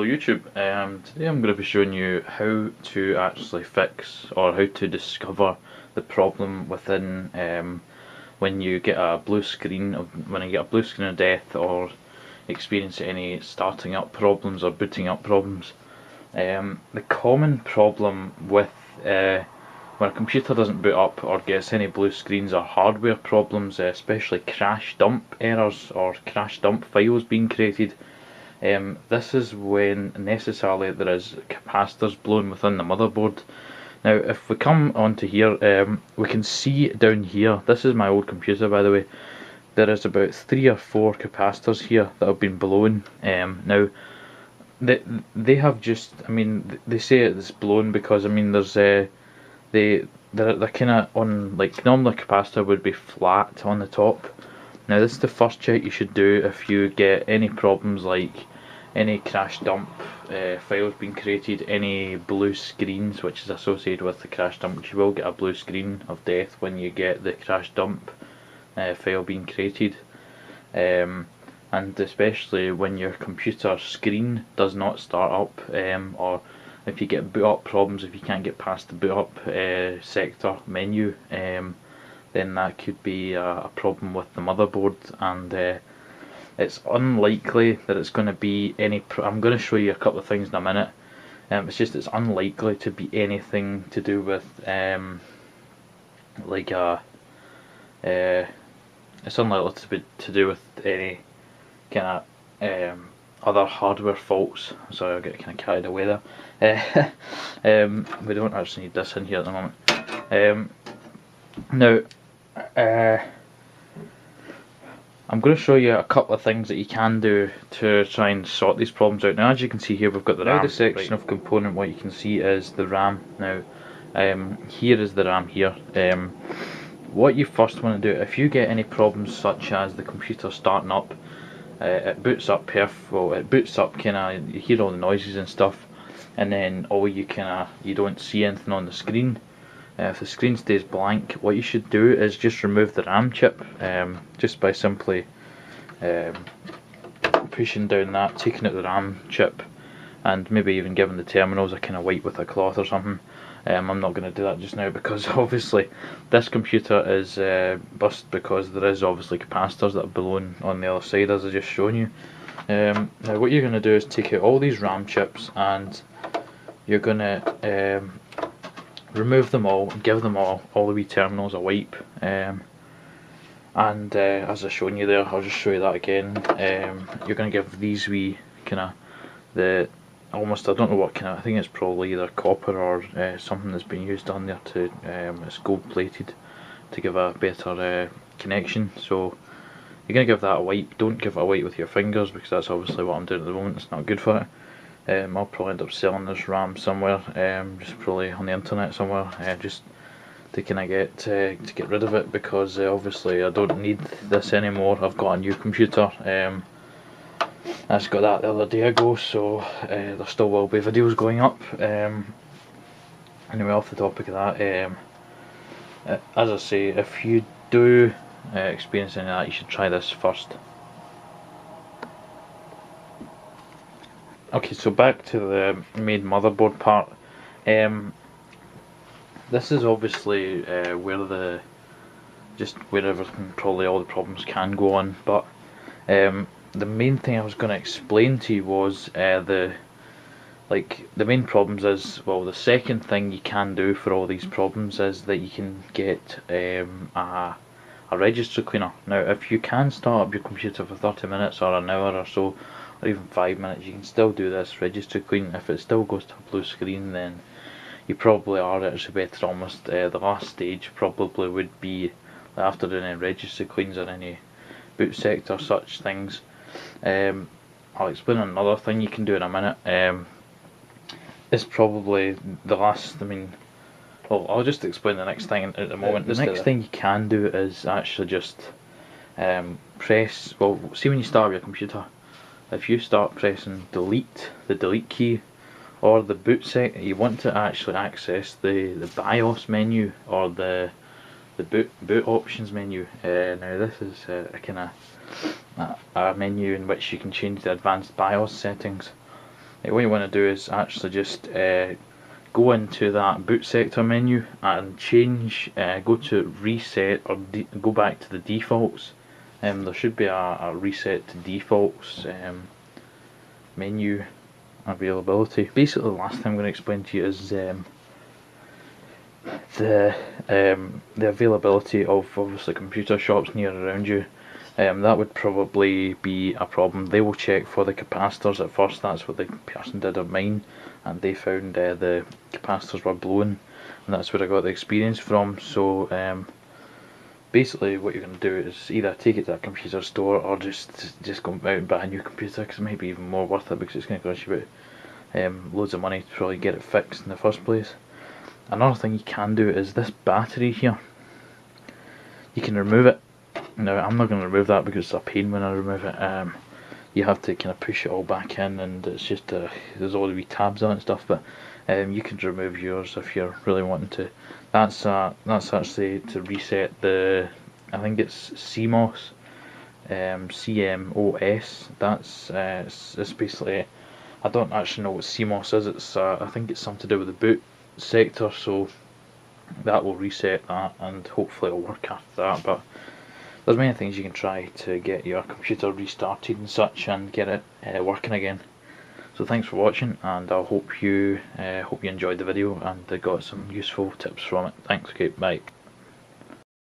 Hello YouTube, today I'm going to be showing you how to actually fix or how to discover the problem within when you get a blue screen of death or experience any starting up problems or booting up problems. The common problem with when a computer doesn't boot up or gets any blue screens are hardware problems, especially crash dump errors or crash dump files being created. This is when necessarily there is capacitors blown within the motherboard. Now if we come onto here, we can see down here, this is my old computer by the way, there is about 3 or 4 capacitors here that have been blown. Now they have just, I mean, they say it's blown because, I mean, there's they're kind of on, like normally a capacitor would be flat on the top. Now this is the first check you should do if you get any problems like any crash dump files being created, any blue screens which is associated with the crash dump, which you will get a blue screen of death when you get the crash dump file being created. And especially when your computer screen does not start up, or if you get boot up problems, if you can't get past the boot up sector menu, then that could be a problem with the motherboard, and it's unlikely that it's going to be any I'm going to show you a couple of things in a minute. It's unlikely to be anything to do with it's unlikely to be to do with any kind of other hardware faults. Sorry, I get kind of carried away there. We don't actually need this in here at the moment. Now I'm going to show you a couple of things that you can do to try and sort these problems out. Now as you can see here, we've got the RAM. Now the section of component, what you can see is the RAM. Now here is the RAM here. What you first want to do, if you get any problems such as the computer starting up, it boots up it boots up kinda, you hear all the noises and stuff, and then you don't see anything on the screen. If the screen stays blank, what you should do is just remove the RAM chip, just by simply pushing down that, taking out the RAM chip, and maybe even giving the terminals a kind of wipe with a cloth or something. I'm not going to do that just now because obviously this computer is bust because there is obviously capacitors that are blown on the other side, as I just shown you. Now what you're going to do is take out all these RAM chips and you're going to remove them all and give them all the wee terminals a wipe, and as I've shown you there, I'll just show you that again. You're going to give these wee kind of almost, I don't know what kind of, I think it's probably either copper or something that's been used on there to it's gold plated to give a better connection. So you're going to give that a wipe. Don't give it a wipe with your fingers because that's obviously what I'm doing at the moment. It's not good for it. I'll probably end up selling this RAM somewhere, just probably on the internet somewhere, just to kind of get rid of it, because obviously I don't need this anymore. I've got a new computer. I just got that the other day ago, so there still will be videos going up. Anyway, off the topic of that, as I say, if you do experience any of that, you should try this first. Okay, so back to the main motherboard part. This is obviously where everything, probably all the problems can go on, but the main thing I was going to explain to you was the main problems is, well, the second thing you can do for all these problems is that you can get a registry cleaner. Now if you can start up your computer for 30 minutes or an hour or so, or even 5 minutes, you can still do this registry clean. If it still goes to a blue screen, then you probably are actually better almost. The last stage probably would be, after doing any registry cleans or any boot sector such things. I'll explain another thing you can do in a minute. It's probably the last, I mean, well, I'll just explain the next thing at the moment. The next thing you can do is actually just press, well, see when you start your computer, if you start pressing delete, the delete key, or the boot sector, you want to actually access the BIOS menu or the boot options menu. Now this is a kind of a menu in which you can change the advanced BIOS settings. What you want to do is actually just go into that boot sector menu and change, go to reset or go back to the defaults. There should be a reset to defaults menu availability. Basically, the last thing I'm going to explain to you is the availability of obviously computer shops near around you. That would probably be a problem. They will check for the capacitors at first. That's what the person did of mine, and they found the capacitors were blown, and that's where I got the experience from. So basically what you're going to do is either take it to a computer store or just go out and buy a new computer, because it might be even more worth it, because it's going to cost you about loads of money to probably get it fixed in the first place. Another thing you can do is this battery here. You can remove it. Now I'm not going to remove that because it's a pain when I remove it. You have to kind of push it all back in, and it's just there's all the wee tabs on it and stuff. But you can remove yours if you're really wanting to. That's actually to reset the, I think it's CMOS, CMOS. That's it's basically, I don't actually know what CMOS is. It's I think it's something to do with the boot sector, so that will reset that, and hopefully it'll work after that. But there's many things you can try to get your computer restarted and such, and get it working again. So thanks for watching, and I hope you enjoyed the video and got some useful tips from it. Thanks. Okay, bye.